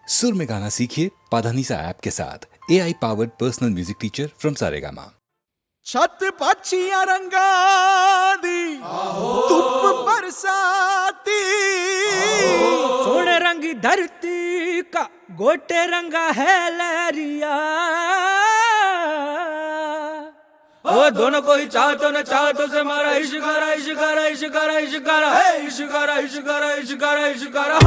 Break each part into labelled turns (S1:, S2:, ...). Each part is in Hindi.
S1: सुर में गाना सीखिए पाधानीसा ऐप के साथ। AI powered personal music teacher from Saregama.
S2: छत पक्षियां रंगा दी धूप बरसाती,
S3: सोने रंगी धरती का गोटे रंगा है लहरिया। ओ दोनों को ही चाहतो न चाहतो से मारा इश्कारा इश्कारा इश्कारा इश्कारा है इश्कारा इश्कारा इश्कारा इश्कारा।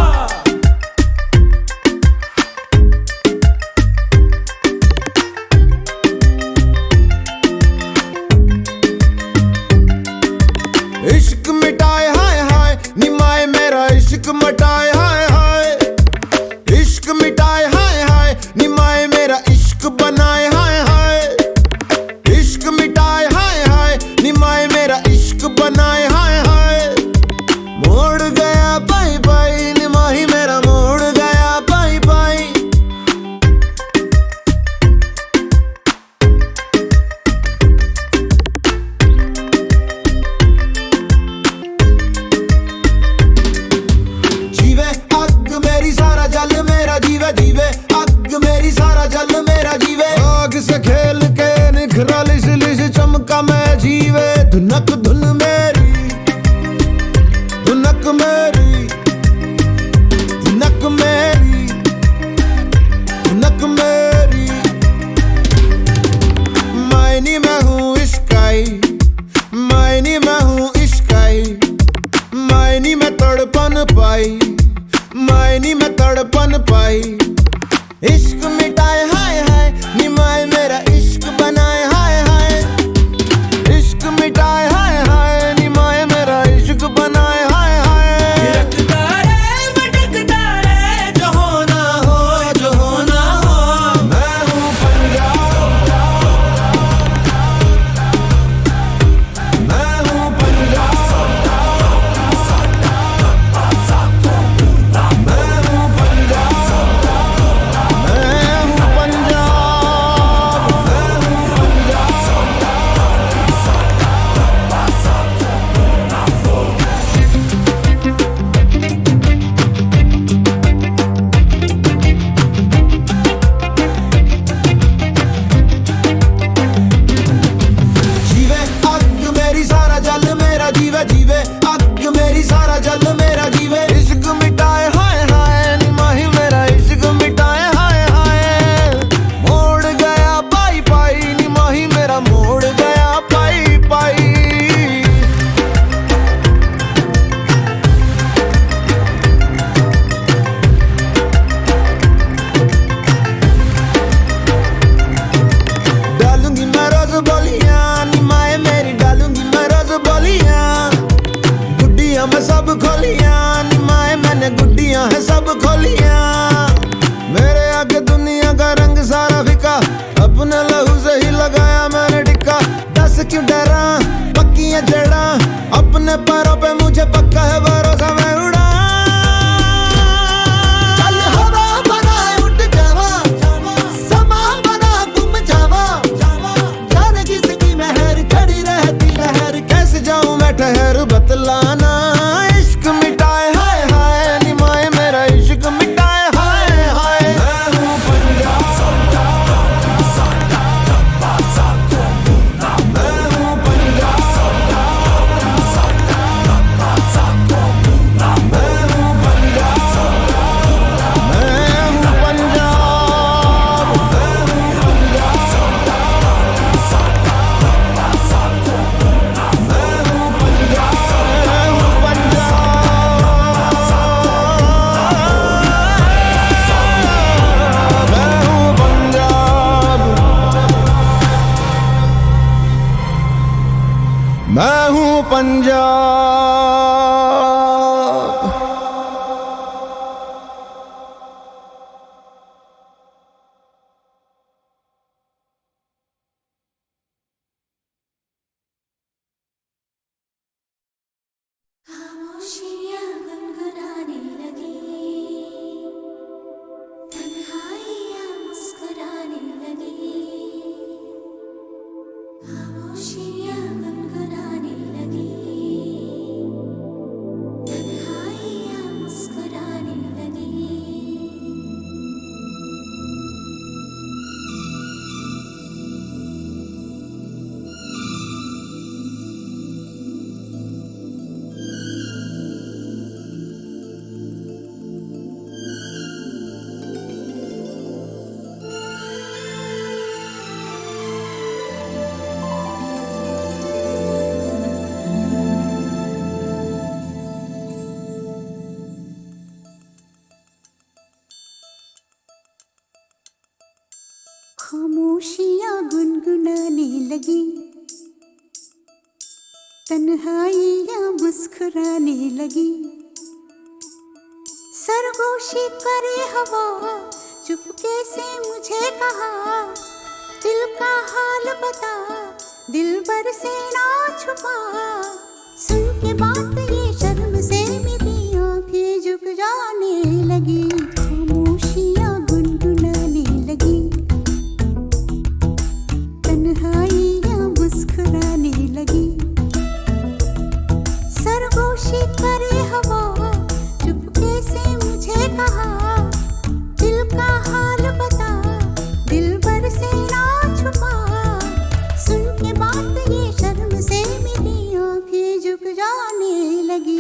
S2: इश्क मिटाए हाय हाय निमाए मेरा इश्क मिटाए हाय हाय, इश्क मिटाए हाय हाय निमाए मेरा इश्क बनाए हाय हाय, इश्क मिटाए हाय हाय निमाए मेरा इश्क बनाए हाय हाय। मोड़ गया बाई बाई निमाही मेरा मोड़ गया बाई बाई। जीवे अग मेरी सारा जल मेरा जीवे जीवे अग मेरी सारा जल मेरा जीवे। आग से खेल के निखरा लिस लिस चमका मैं जीवे। धुनक धुन मेरी धुनक मेरी धुनक मेरी धुनक मेरी। मायनी मैं हूँ इश्काई मायनी मैं हूँ इश्काई, मायनी में तड़पन पाई मायनी में तड़पन पाई। इश्क मिटाए हाय हाय निमाए मेरा इश्क बनाए हाय हाय, इश्क मिटाए हाय हाय निमाए मेरा इश्क बनाए हाय हाय।
S3: थिरकता रे भटकता रे जो होना हो जो होना हो।
S2: मैं हूँ पंजाब मैं हूँ पंजाब मैं हूँ पंजाब मैं हूँ पंजाब मैं हूँ जीवे अग मेरी सारा जल मेरा जीवे जीवे अग मेरी सारा जल मेरा जीवे। इश्क मिटाए हाय हाय निमाही मेरा इश्क मिटाए हाय हाय। मोड़ गया पाई पाई निमाही मेरा मोड़ गया पाई पाई। डालूंगी मैं रोज बोलियां निमाए मेरी डालूंगी मैं रोज बोलियां। गुड्डियां मैं सब खोलियां निमाए मैंने गुड्डियां है सब खोलियां। मेरे आगे दुनिया का रंग सारा फिका अपने लहू से ही लगाया मैंने टिक्का। दस क्यों डरा पक्की है जड़ा अपने पैरों पे मुझे पक्का है भरोसा मैं उड़ा। चल हवा बना उठ जावा समा बना गुम जावा। जाने किसकी मेहर खड़ी रहती लहर कैसे जाऊं मैं ठहर बतलाना। इश्क मिटाए हाय हाय निमाए मेरा इश्क मिटाए हाय हाय। मैं हूँ पंजाब मैं हूँ पंजाब मैं हूँ पंजाब मैं हूँ पंजाब मैं हूँ पंजाब।
S4: खामोशियाँ गुनगुनाने लगी, तन्हाइयाँ मुस्कुराने लगी। खामोशियाँ गुनगुनाने लगी, तन्हाइयाँ मुस्कुराने लगी।
S5: खामोशियाँ गुनगुनाने लगी, तन्हाइयाँ मुस्कुराने लगी। सरगोशी करे हवा, चुपके से मुझे कहा, दिल का हाल बता, दिलबर से ना छुपा। सुन के बात ये शर्म से मेरी आंखें झुक जाने लगी, खामोशियाँ गुनगुनाने लगी, तन्हाइयाँ मुस्कुराने लगी। सरगोशी करे हवा, चुपके से मुझे कहा, दिल का हाल बता, दिलबर से ना छुपा। सुन के बात ये शर्म से मेरी आंखें झुक जाने लगी।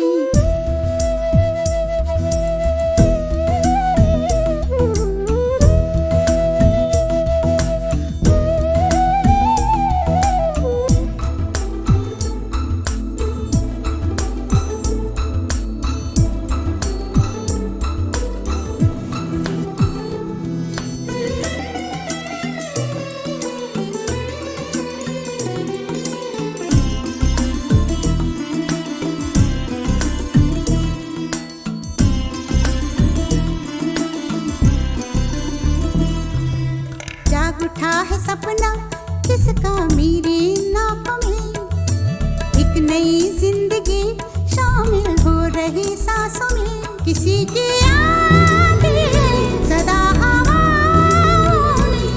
S5: जाग उठा है सपना किसका मेरे नाप में, एक नई जिंदगी शामिल हो रही सांसों में। किसी की आंखें सदा हवाओं में,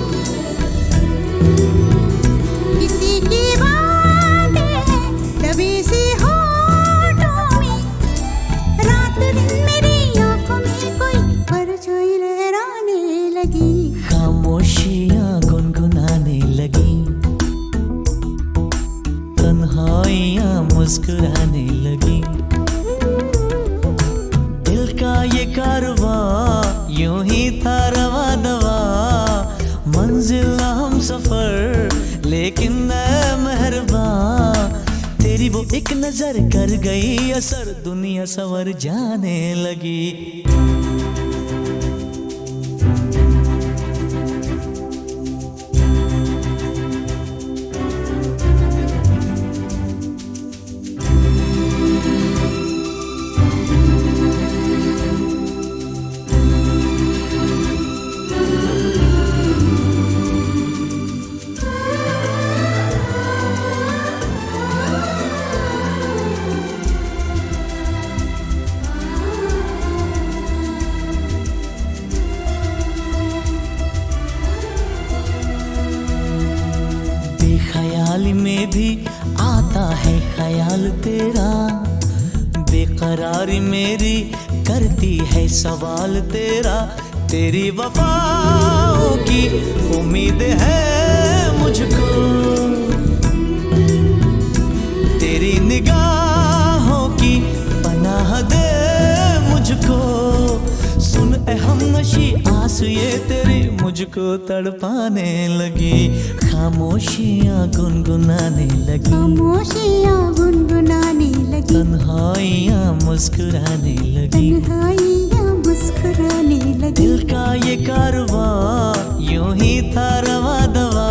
S5: किसी की बातें दबी सी होठों में। रात दिन मेरी आंखों में कोई परछाई लहराने लगी,
S6: खामोशियाँ गुनगुनाने लगी, तन्हाइयाँ मुस्कुराने लगी। दिल का ये कारवां यूं ही था रवा दवा, मंजिल हम सफर लेकिन मैं मेहरबान। तेरी वो एक नजर कर गई असर, दुनिया संवर जाने लगी। बेख्याली में भी आता है ख्याल तेरा, बेकरारी मेरी करती है सवाल तेरा। तेरी वफाओं की उम्मीद है मुझको, तेरी निगाहों की पनाह दे मुझको। सुन ए हमनशी आस ये तेरी मुझको तड़पाने लगी, खामोशियाँ गुनगुनाने लगी,
S5: खामोशियाँ गुनगुनाने लगी,
S6: तन्हाइयाँ मुस्कुराने लगी।
S5: तन्हाइयाँ मुस्कुराने लगी।
S6: दिल का ये कारवां यूं ही था रवा दवा,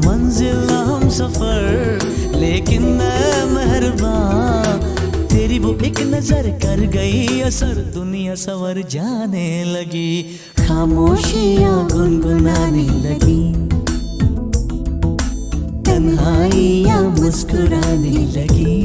S6: मंजिल हम सफर लेकिन मैं मेहरबान। तेरी वो एक नजर कर गई असर, दुनिया संवर जाने लगी, खामोशियाँ गुनगुनाने लगी, तन्हाइयाँ मुस्कुराने लगी।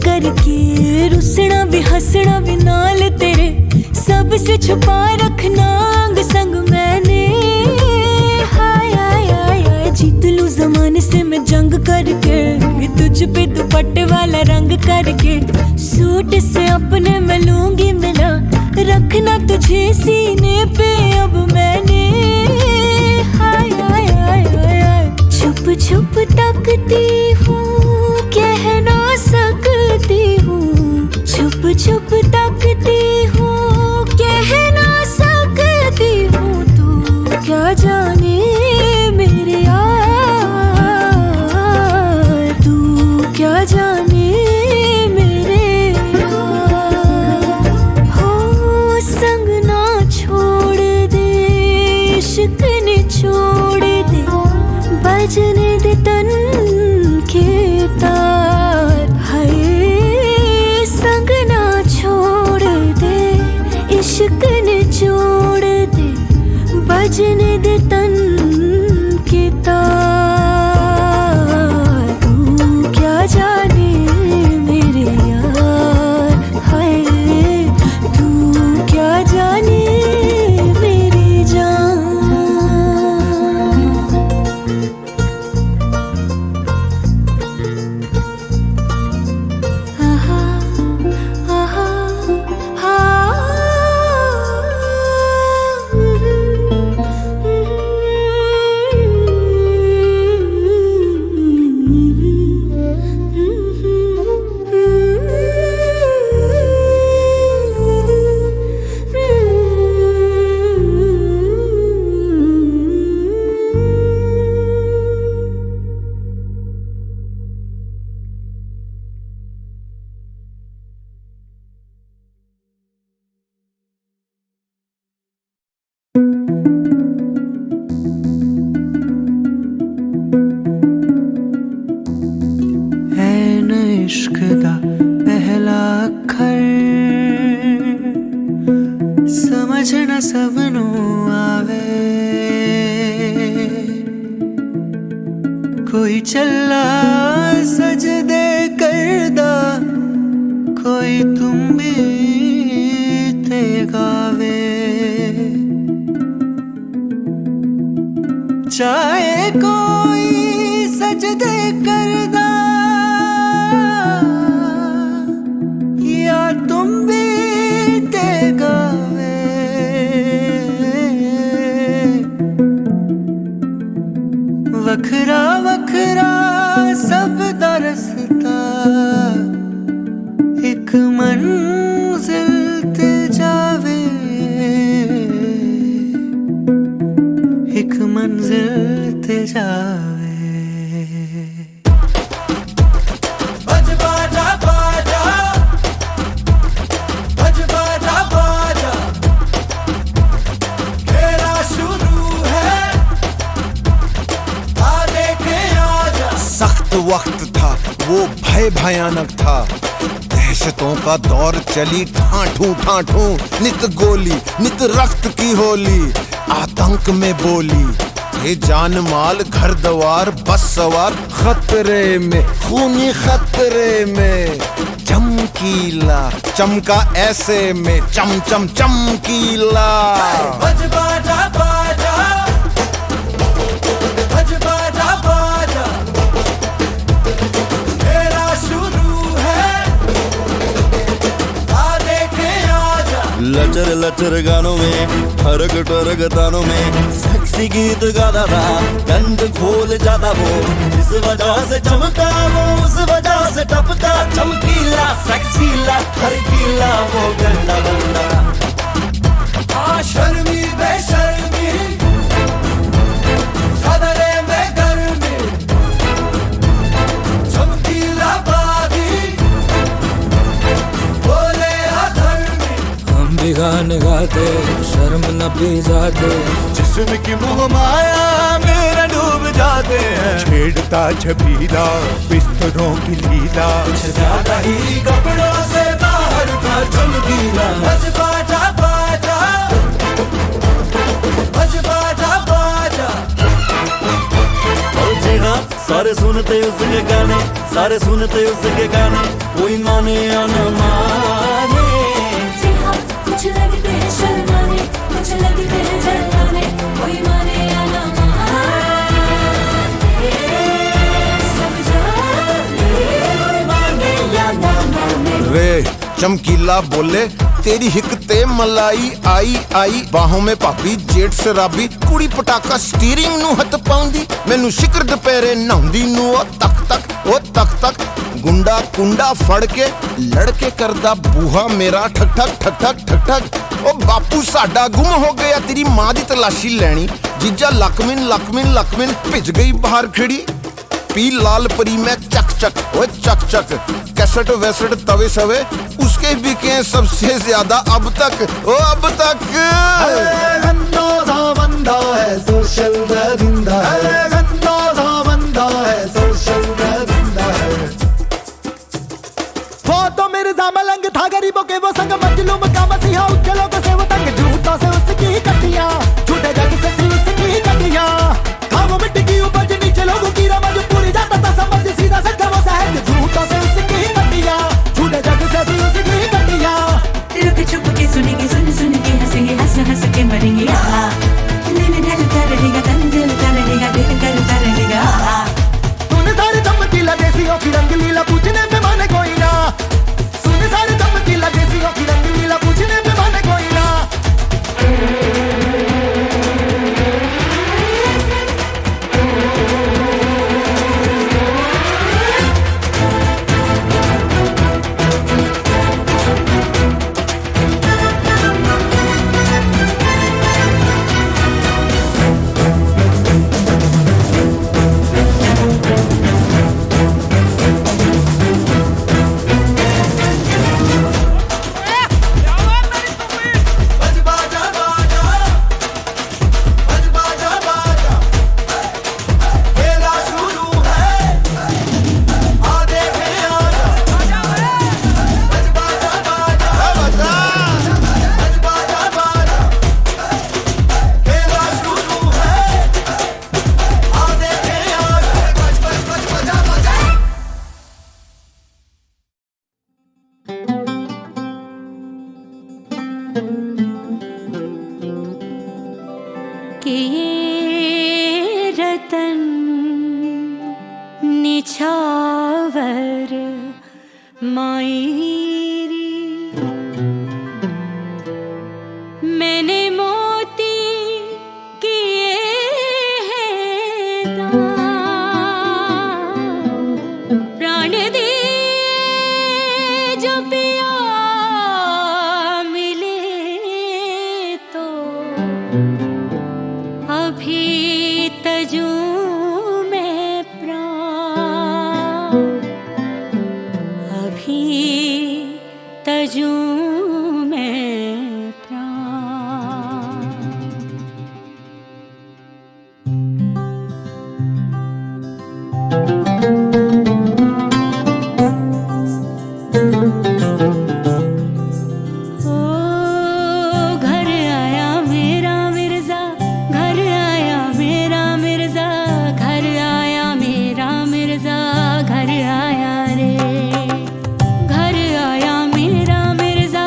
S7: करके, रुसना भी हंसना भी नाल तेरे, सबसे छुपा रखना अंग संग मैंने। हाय हाय हाय हाय, जीत लूं जमाने से मैं जंग करके, तुझ पे दुपट्टे वाला रंग करके, सूट से अपने मैं लूंगी मिला, रखना तुझे सीने पे अब मैंने। हाय हाय हाय हाय हाय, छुप छुप तकती हूँ, कह ना सकती हूँ, छुप छुप तकती हूँ, कह ना सकती हूँ, तू क्या जाने मेरे यार, तू क्या जाने मेरे यार। हो संग ना छोड़ दे, इश्क ने छोड़ दे, बजने दे तन के तार। हाय संग ना छोड़ दे, इश्क ने छोड़ दे, बजने दे तन के तार। तू क्या जाने मेरे यार, हाय तू क्या जाने मेरी जान। आहा आहा
S6: ऐन इश्क दा पहला अखर, समझ न सबनू आवे, कोई चला सजदे करदा, कोई तुम भी ते गावे। चाहे कोई सजदे करदा, या तुम भी ते गावे। वखरा वखरा सब दा रस्ता, एक मंजिल ते जावे, एक मंजिल ते जावे।
S3: बज बाजा बाजा, बज बाजा बाजा, खेला शुरू है, आ देखे आजा।
S2: सख्त वक्त था वो, भय भयानक था, दहशतों का दौर चली ठाठू ठाठू, नित गोली नित रक्त की होली, आतंक में बोली थे जान माल घर द्वार बस सवार, खतरे में खूनी खतरे में, चमकीला चमका ऐसे में, चम चम चमकीला।
S3: बज बाजा बाजा, बज बाजा बाजा, खेला शुरू है, आ देखे आजा।
S8: लचर लचर गानों में, ठरक ठरक तानों में, सेक्सी गीत गाता था, गंद खोल जाता वो, इस वजह से चमका वो, उस वजह से टपका, चमकीला सेक्सीला खरकीला वो गंदा गंदा।
S3: शर्मी बेशर्मी, खतरे में गर्मी, चमकीला बागी, बोले अधर्मी। हम भी गाने गाते, शर्म न भी जाते,
S2: जिस्म की मोह माया मेरा डूब जाते हैं, छेड़ता छबीला बिस्तरों की लीला,
S3: कुछ ज्यादा ही कपड़ों से बाहर था चमकीला। बज बाजा बाजा, बज बाजा बाजा,
S8: और जी हाँ, सारे सारे सुनते उसके गाने, सारे सुनते उसके गाने, कोई माने या न माने।
S7: जी हाँ, कुछ लगते हैं शर्माने, कुछ लगते हैं जलाने, कोई माने या ना माने, सब जाने, कोई माने या ना माने।
S2: रे चमकीला बोले तेरी हिक ते मलाई आई आई, बाहों में भाभी जेठ शराबी, कुड़ी पटाका स्टीयरिंग ਨੂੰ ਹੱਥ ਪਾਉਂਦੀ, ਮੈਨੂੰ ਸ਼ਿਕਰ ਦੁਪਹਿਰੇ ਨਹਾਉਂਦੀ ਨੂੰ ਉਹ ਤੱਕ ਤੱਕ ਗੁੰਡਾ ਕੁੰਡਾ ਫੜ ਕੇ ਲੜਕੇ ਕਰਦਾ ਬੂਹਾ ਮੇਰਾ ਠਕ ਠਕ। ਉਹ ਬਾਪੂ ਸਾਡਾ ਗੁੰਮ ਹੋ ਗਿਆ, ਤੇਰੀ ਮਾਂ ਦੀ ਤਲਾਸ਼ੀ ਲੈਣੀ, ਜੀਜਾ ਲਕਮਿਨ ਭਿੱਜ ਗਈ ਬਾਹਰ ਖੜੀ, पी लाल परी में चक कैसेट वैसेट तवे सवे उसके बिके सबसे ज्यादा अब तक।
S9: गंदा बंदा है सोशल दरिंदा है, गंदा बंदा है सोशल दरिंदा है। वो तो मिर्जा मलंग था गरीबों के वो संग, मजलूम का मसीहा उज्जलों को से वो तंग, झूठों से उसकी कटिया, झूठे जग से थी उसकी कटिया, था वो मिट्टी की उपज नीचे लोगों की रमज, पूरी जाता था समझ सीधा सच्चा वो सहज, झूठों से उसकी कटिया, झूठे जग से थी उसकी कटिया।
S7: रुक छुप के सुनेंगे, सुन के हंसेंगे, हंस के मरेंगे, आहा दिल ढलता रहेगा, तन जलता रहेगा, दिल करता रहेगा, आहा।
S9: सुन सारे चमकीला देसियों की रंगलीला, पूछने पे माने कोई ना, सुन सारे चमकीला देसियों की रंगलीला, पूछने पे माने कोई ना।
S7: कि ये रतन निछावर मायरी, मैंने मोती किए हैं दान, प्राण दिए जो पिया मिले तो अभी तजू में प्राण, अभी तजू में प्राण। ओ घर आया मेरा मिर्जा, घर आया मेरा मिर्जा, घर आया मेरा मिर्जा, घर आया रे, घर आया मेरा मिर्जा,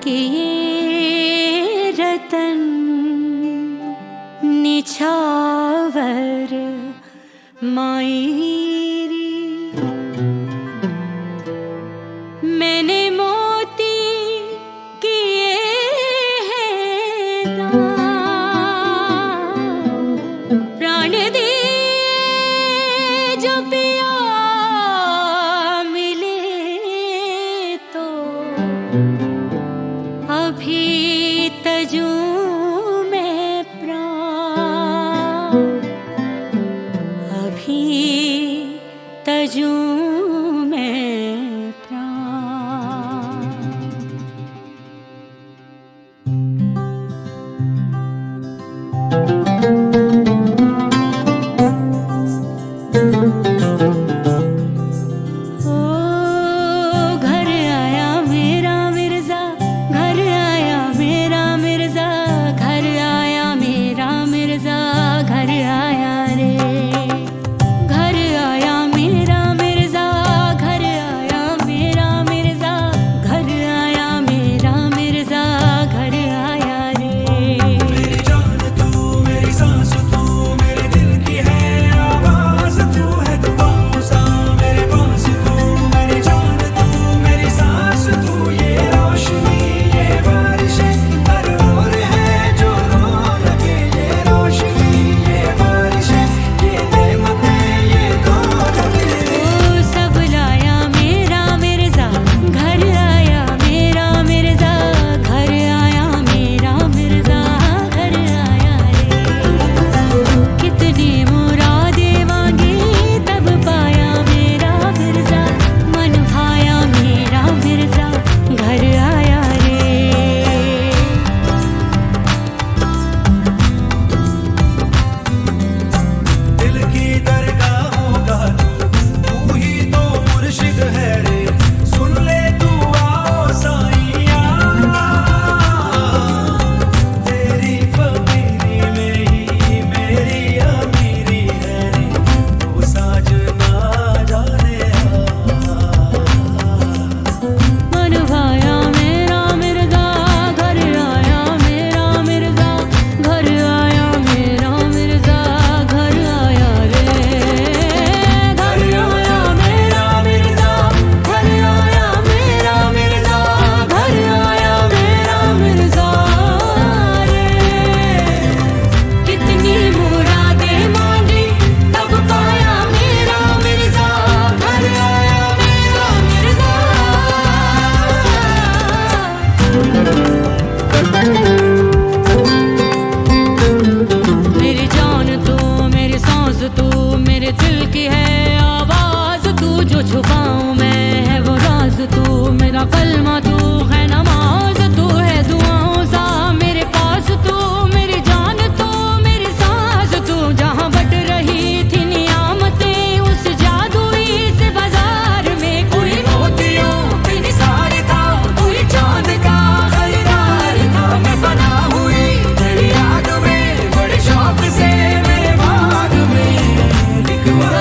S5: कि ये रतन निछावर मायरी मैंने मोती किए हैं दान, प्राण दिए जो पिया मिले तो अभी तजूं में प्राण, अभी तजूं में प्राण। ओ घर आया मेरा मिर्जा, घर आया मेरा मिर्जा, घर आया मेरा मिर्जा, घर आया रे। घर आया मेरा मिर्जा, घर आया मेरा मिर्जा, घर आया मेरा मिर्जा, घर आया रे।
S3: मेरी जान तू मेरी सांस तू मेरे दिल की है आवाज, तू है दुआओं सा मेरे पास तू, मेरी जान तू मेरी सांस तू, ये रोशनी ये बारिश हर ओर है जो रो लगे, ये रोशनी ये बारिश ये नेमतें ये दौलत।
S5: ओ सब लाया मेरा मिर्जा, घर आया मेरा मिर्जा, घर आया मेरा मिर्जा, घर आया रे। कितनी मुरादें मांगी तब पाया मेरा मिर्जा, मन भाया मेरा मिर्जा, घर आया रे।
S3: दिल की दरगाहों का तू ही तो मुर्शिद है रे, सुन ले तू आओ साईया, तेरी फकीरी में ही मेरी अमीरी है रे, तू साजना जाने
S5: मन भाया मेरा मिर्जा, घर आया मेरा मिर्जा, घर आया मेरा मिर्जा, घर आया रे। घर आया मेरा मिर्जा, घर आया मेरा मिर्जा, घर आया मेरा मिर्जा रे। कितनी मुरादें मांगी तब पाया मेरा मिर्जा, घर आया मेरा मिर्जा। मेरी जान तू मेरी सांस तू मेरे दिल की है आवाज, तू जो छुपाऊं मैं है वो राज, तू मेरा कलमा तू है नमाज, तू है दुआओं सा मेरे पास, तू मेरी जान तू मेरी सांस तू, जहाँ बट रही थी नियामतें उस जादुई से बाजार में, कोई मोतियों पे निसार था, कोई चांद का खरीदार था, मैं फना हुई तेरी याद में, बड़े शौक से मेरे बाग में लिखवा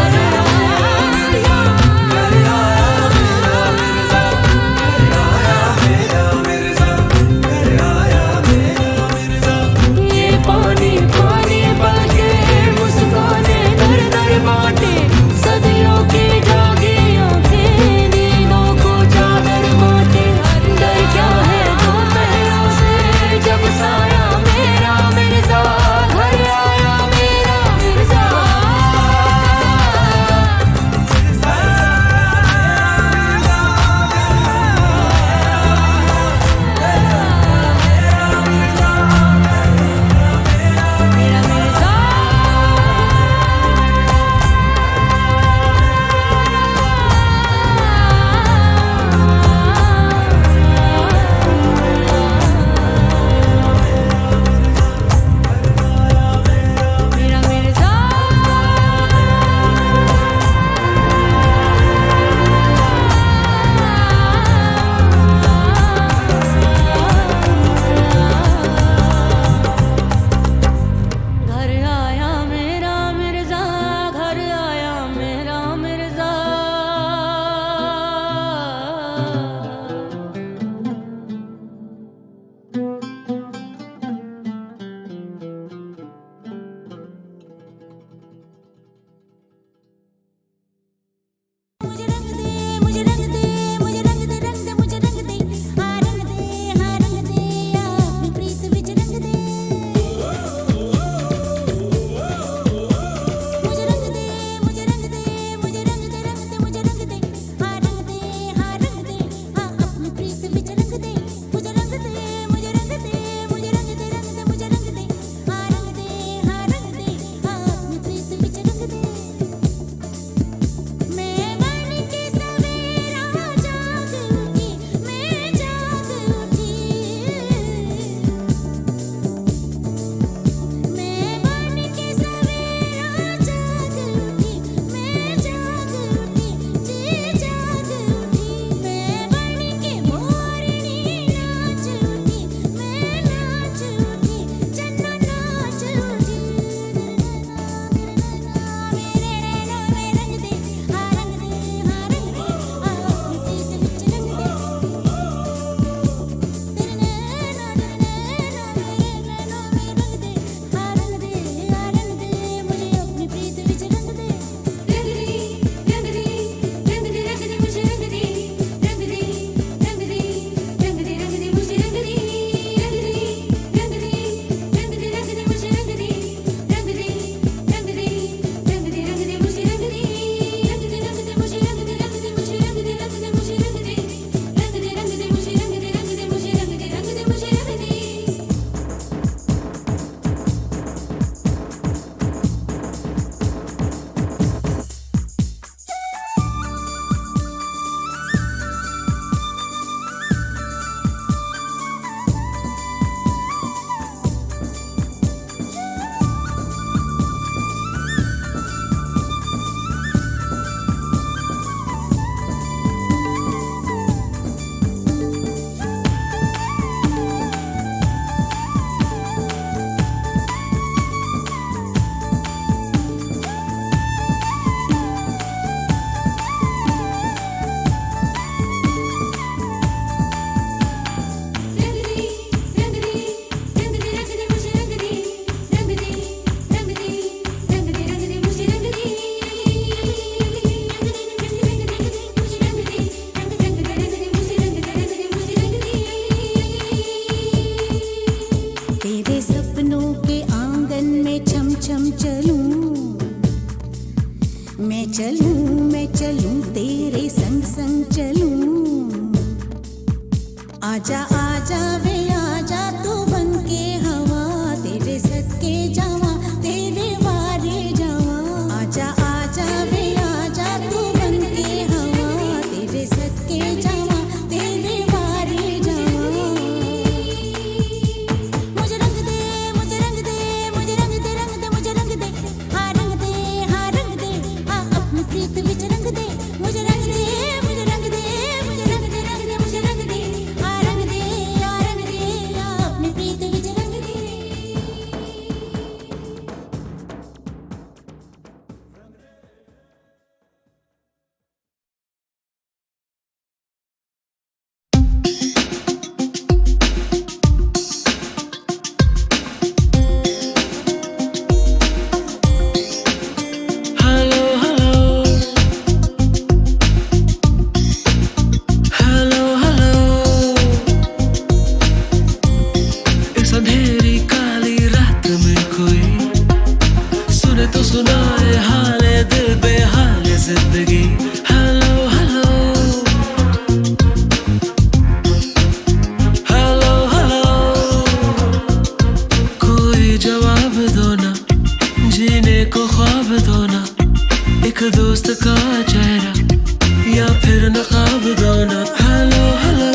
S5: चलूं तेरे संग संग चलूं। आजा आजा वे आजा तू बन के हवा, तेरे सदके जावा तेरे वारे जावा। आजा आजा वे आजा तू बन के हवा, तेरे सदके जावा तेरे वारे जावा। मुझे रंग दे मुझे रंग दे मुझे रंग दे रंग दे मुझे रंग दे, हाँ रंग दे हाँ रंग दे, हाँ अपनी प्रीत विच रंग दे। मुझे रंग दे मुझे रंग दे मुझे रंग दे रंग दे मुझे रंग दे, हाँ रंग दे हाँ रंग दे, हाँ अपनी प्रीत विच रंग दे।
S3: हेलो हेलो हेलो हेलो, इस अंधेरी काली रात में कोई सुने तो सुनाए हाले दिल बेहाले जिंदगी। हेलो हेलो हेलो हेलो, कोई जवाब दो ना, जीने को ख्वाब दो ना, एक दोस्त का चेहरा या फिर नकाब दो ना। Hello hello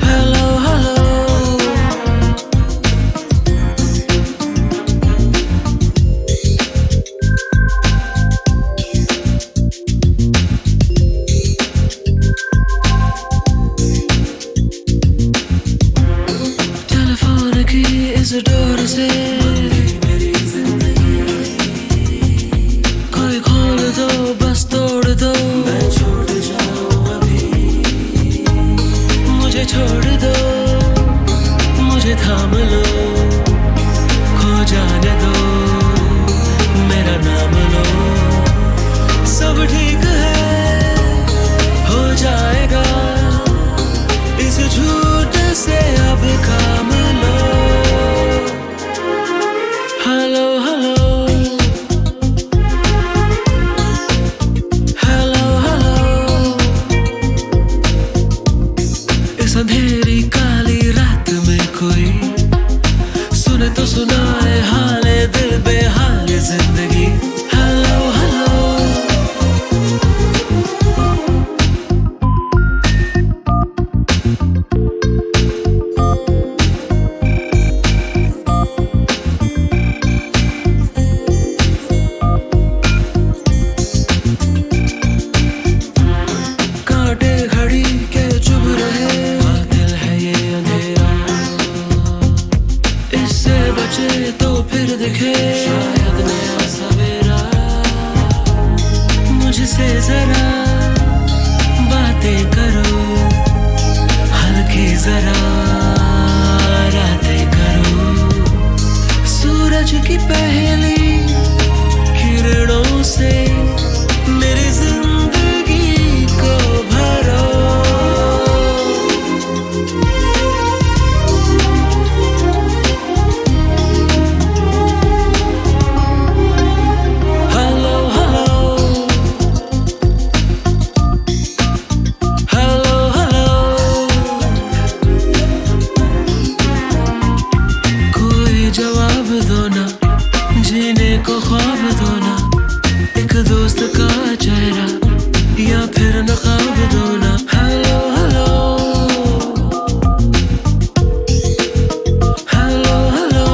S3: hello hello, telephone की इस डोर से कोई खोल दो बस तोड़ दो, मैं छूट जाऊं अभी। मुझे छोड़ दो मुझे थाम लो, खो जाने दो मेरा नाम लो। सब ठीक है हो जाएगा, इस झूठ से अब काम लो। हेलो हेलो हेलो हेलो, इस अंधेरी काली रात में कोई सुने तो सुनाए हाले दिल बेहाले जिंदगी। हेलो हेलो कांटे घड़ी के चुभ रहे, दिल है ये अंधेरा, इससे बचे तो फिर दिखे शायद नया सवेरा। मुझसे जरा बातें करो, हल्की जरा रातें करो, सूरज की पहली किरणों से मेरी जिंदगी को भरो। हेलो हेलो हेलो हेलो, कोई जवाब दो ना, जीने को ख्वाब दो ना, एक दोस्त का चेहरा या फिर नकाब दो ना। हेलो हेलो हेलो हेलो,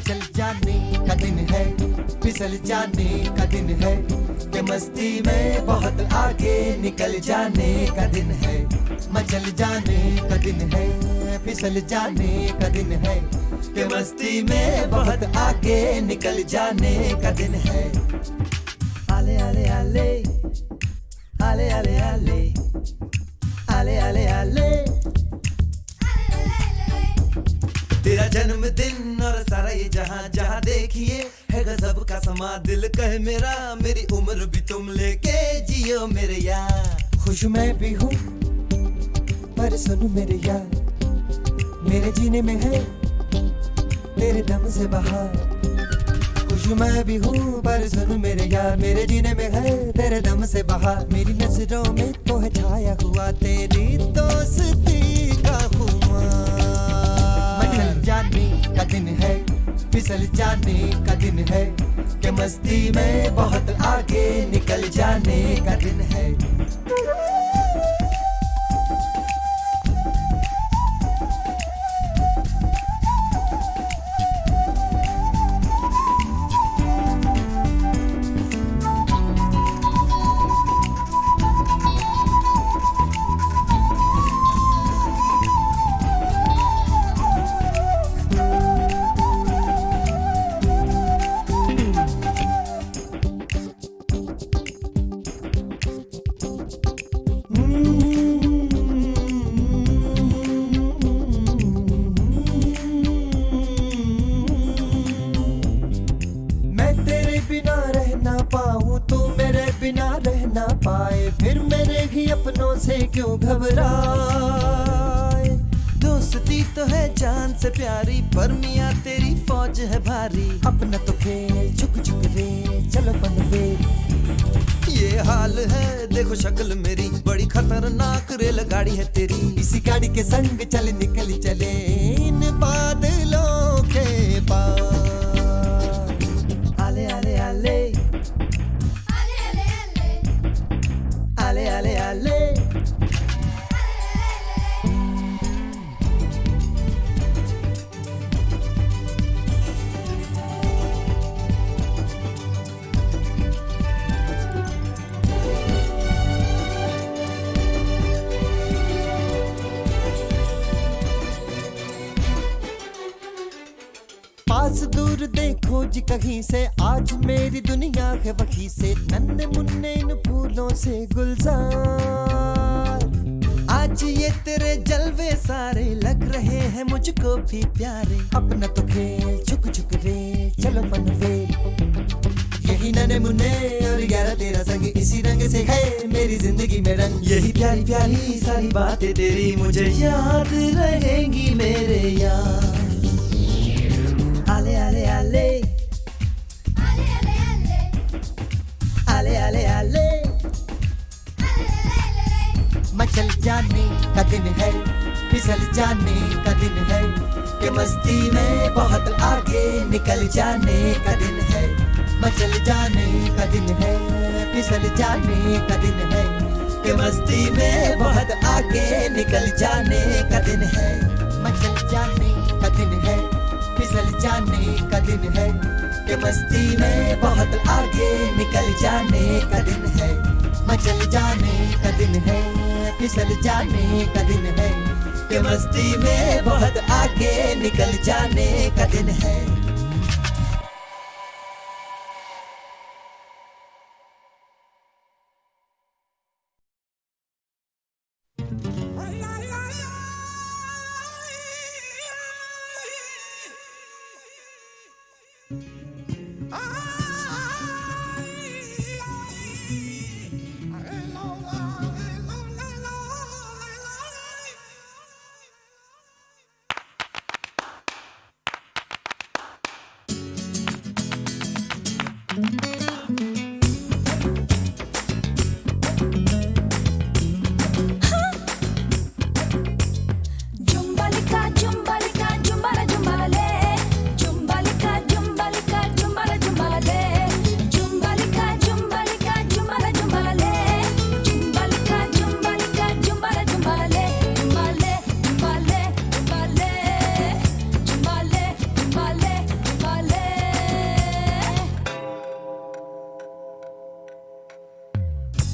S9: मचल जाने का दिन है, फिसल जाने का दिन है, कि मस्ती में बहुत आगे निकल जाने का दिन है। मचल जाने का दिन है, फिसल जाने का दिन है, कि मस्ती में बहुत आगे निकल जाने का दिन है। आले आले आले आले आले आले आले आले आले तेरा जन्मदिन और सारा ये जहां जहां देखिए है गजब का समा। दिल कहे मेरा मेरी उम्र भी तुम लेके जियो मेरे यार। खुश मैं भी हूँ पर सुनो मेरे यार, मेरे जीने में है तेरे दम से बहार। खुश मैं भी हूँ पर सुनो मेरे यार, मेरे जीने में है तेरे दम से बहार। मेरी नजरों में तो है छाया हुआ तेरी दोस्ती का खुमार। मचल जाने का दिन है, फिसल जाने का दिन है, कि मस्ती में बहुत आगे निकल जाने का दिन है। से क्यों घबराए, दोस्ती तो है जान से प्यारी, पर मियाँ तेरी फौज है भारी। अपना तो खेल झुक झुक रे चलो बनवे, ये हाल है देखो शक्ल मेरी, बड़ी खतरनाक रेल गाड़ी है तेरी। इसी गाड़ी के संग चल निकल चले इन बादलों के पार। आले आले आले आले आले आले आले पास दूर देखो जी कहीं से, आज मेरी दुनिया है वहीं से। नन्हे मुन्ने इन फूलों से गुलजार, आज ये तेरे जलवे सारे लग रहे हैं मुझको भी प्यारे। अपना तो खेल झुक झुक रे चलो बनवे, यही नन्हे मुन्ने और 11 तेरा संग, इसी रंग से है मेरी जिंदगी में रंग। यही प्यारी प्यारी सारी बातें तेरी मुझे याद रहेंगी मेरे यार। आले आले आले आले आले आले आले मचल जाने का दिन है, फिसल जाने का दिन है, कि मस्ती में बहुत आगे निकल जाने का दिन है। मचल जाने का दिन है, फिसल जाने का दिन है, कि मस्ती में बहुत आगे निकल जाने का दिन है। मचल जाने का दिन है, फिसल जाने का दिन है, कि मस्ती में बहुत आगे निकल जाने का दिन है। मचल जाने का दिन है, फिसल जाने का दिन है, कि मस्ती में बहुत आगे निकल जाने का दिन है।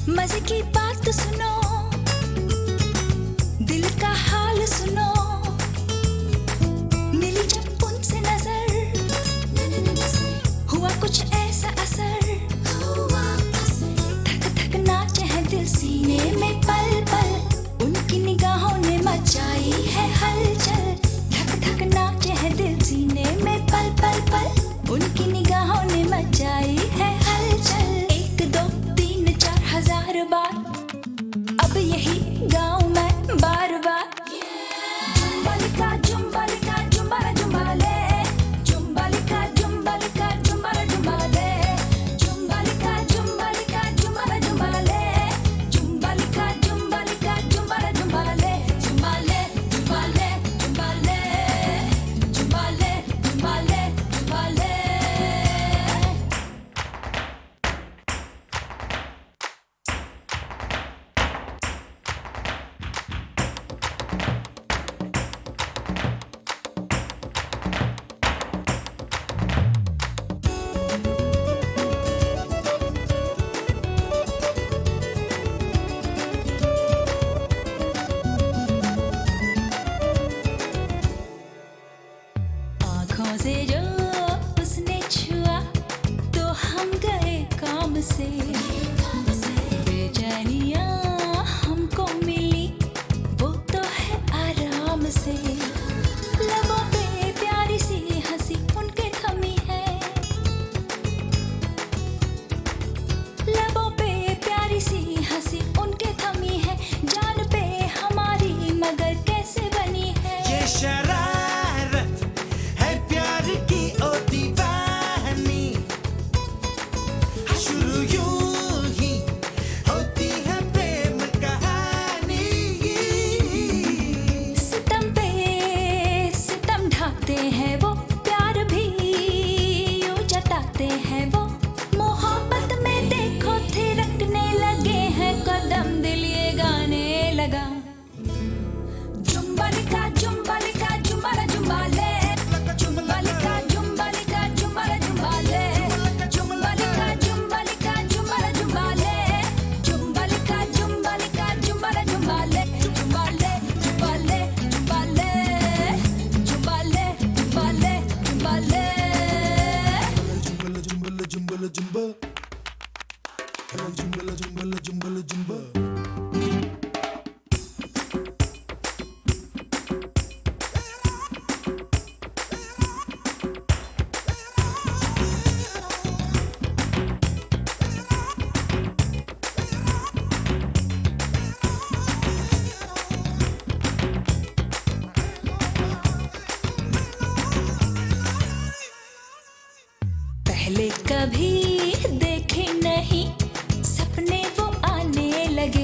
S5: मजे की बात सुनो, दिल का हाल सुनो, मिली जब उनसे नजर, हुआ कुछ ऐसा असर, धक धक नाचे है दिल सीने में पल पल, उनकी निगाहों ने मचाई है हलचल। धक धक नाचे है दिल सीने में पल पल पल, उनकी निगाहों ने मचाई है हलचल। 1 2 3 4 हजार बार अब यही गाऊं मैं बार बार। जुम्बालिका जुम्बालिका जुम्बारा जुम्बाले, जुम्बालिका जुम्बालिका जुम्बारा जुम्बाले, जुम्बालिका जुम्बालिका जुम्बारा जुम्बाले, जुम्बालिका जुम्बालिका जुम्बारा जुम्बाले, जुम्बाले जुम्बाले जुम्बाले, जुम्बाले जुम्बाले जुम्बाले। आँखों से जो उसने छुआ तो हम गए काम से, बेचैनियाँ हमको मिली वो तो है आराम से। लबों पे प्यारी सी हंसी उनके थमी है, लबों पे प्यारी सी हंसी उनके थमी है, जान पे हमारी मगर कैसे बनी है।
S3: ये शरारत है प्यार की ओ दीवानी, शुरू यूं ही होती है प्रेम कहानी।
S5: सितम पे सितम ढाते हैं वो, प्यार भी यूं जताते हैं वो, मोहब्बत में देखो थिरकने लगे हैं कदम, दिल ये गाने लगा। जुम्बालिका जुम्बालिका जुम्बारा जुम्बाले, जुम्बालिका जुम्बालिका जुम्बारा जुम्बाले, जुम्बालिका जुम्बालिका जुम्बारा जुम्बाले, जुम्बालिका जुम्बालिका जुम्बारा जुम्बाले, जुम्बाले जुम्बाले जुम्बाले, जुम्बाले जुम्बाले जुम्बाले।
S2: जुम्बल जुम्बल जुम्बा, जुम्बल जुम्बल जुम्बल जुम्बा।
S5: पहले कभी देखे नहीं सपने वो आने लगे,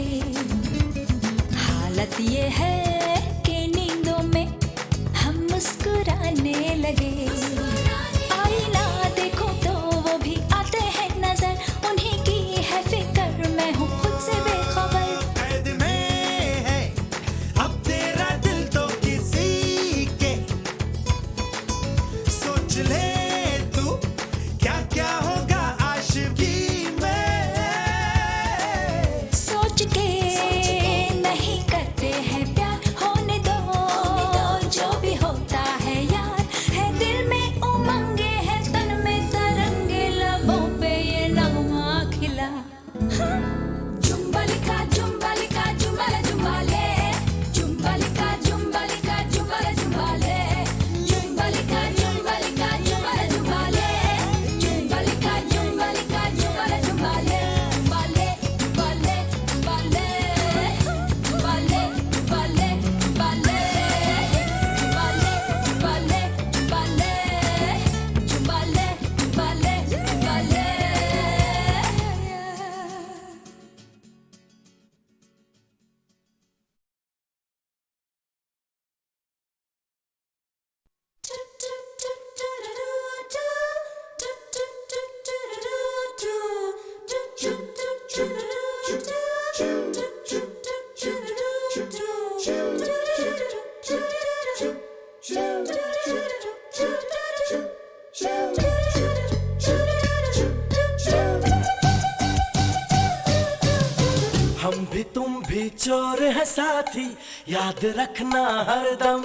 S6: तुम भी चोर है साथी, याद रखना हरदम।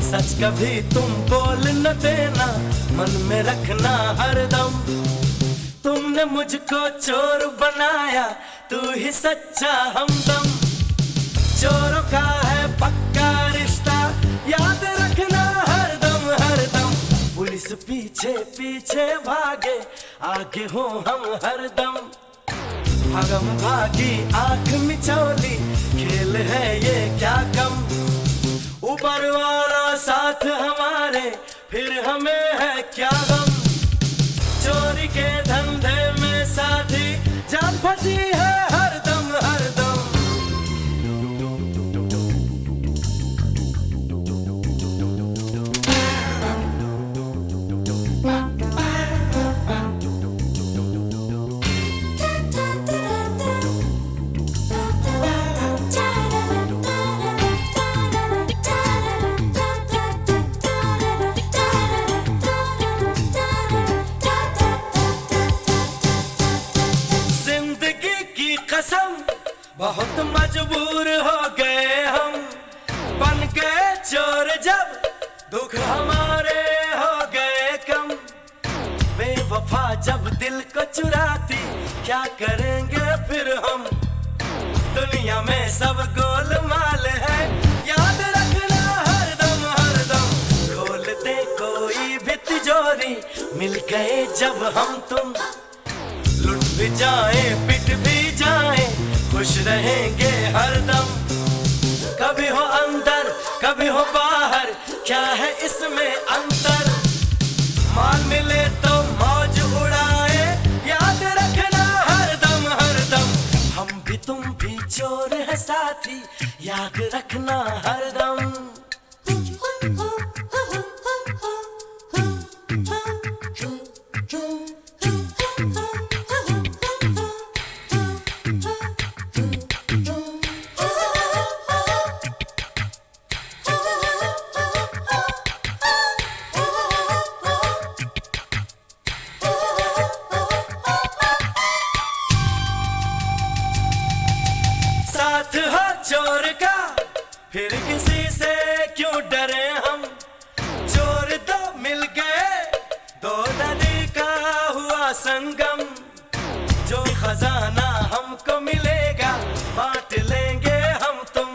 S6: सच कभी तुम बोल न देना, मन में रखना हरदम। तुमने मुझको चोर बनाया, तू ही सच्चा हमदम। चोरों का है पक्का रिश्ता, याद रखना हरदम हरदम। पुलिस पीछे पीछे भागे, आगे हो हम हरदम। भागम भागी आंख मिचौली, खेल है ये क्या कम। ऊपर वाला साथ हमारे, फिर हमें है क्या गम। चोरी के धंधे में साथी, जान फंसी है हरदम हरदम। कसम बहुत मजबूर हो गए हम, बन गए चोर जब दुख हमारे हो गए कम। बेवफा जब दिल को चुराती, क्या करेंगे फिर हम। दुनिया में सब गोलमाल है, याद रखना हरदम हरदम। खोलते कोई भी तिजोरी, मिल गए जब हम तुम। लुट भी जाए पिट भी जाए, खुश रहेंगे हरदम। कभी हो अंदर कभी हो बाहर, क्या है इसमें अंतर। माल मिले तो मौज उड़ाए, याद रखना हरदम हरदम। हम भी तुम भी चोर है साथी, याद रखना हरदम। साथ हो चोर का, फिर किसी से क्यों डरे हम। चोर दो मिल गए, दो नदी का हुआ संगम। जो खजाना हमको मिलेगा, बांट लेंगे हम तुम।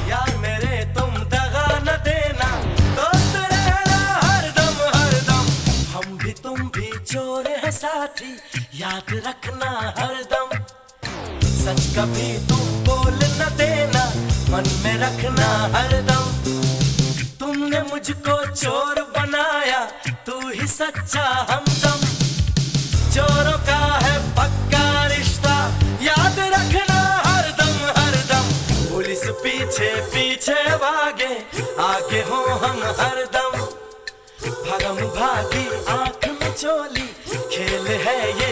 S6: यार मेरे तुम दगा न देना, दोस्त रहना हरदम हरदम। हम भी तुम भी चोर है साथी, याद रखना हरदम। सच कभी तुम बोल न देना, मन में रखना हरदम। तुमने मुझको चोर बनाया, तू ही सच्चा हमदम। चोरों का है पक्का रिश्ता, याद रखना हरदम हरदम। पुलिस पीछे पीछे भागे, आगे हो हम हरदम। भगम भागी आंख में चोली, खेल है ये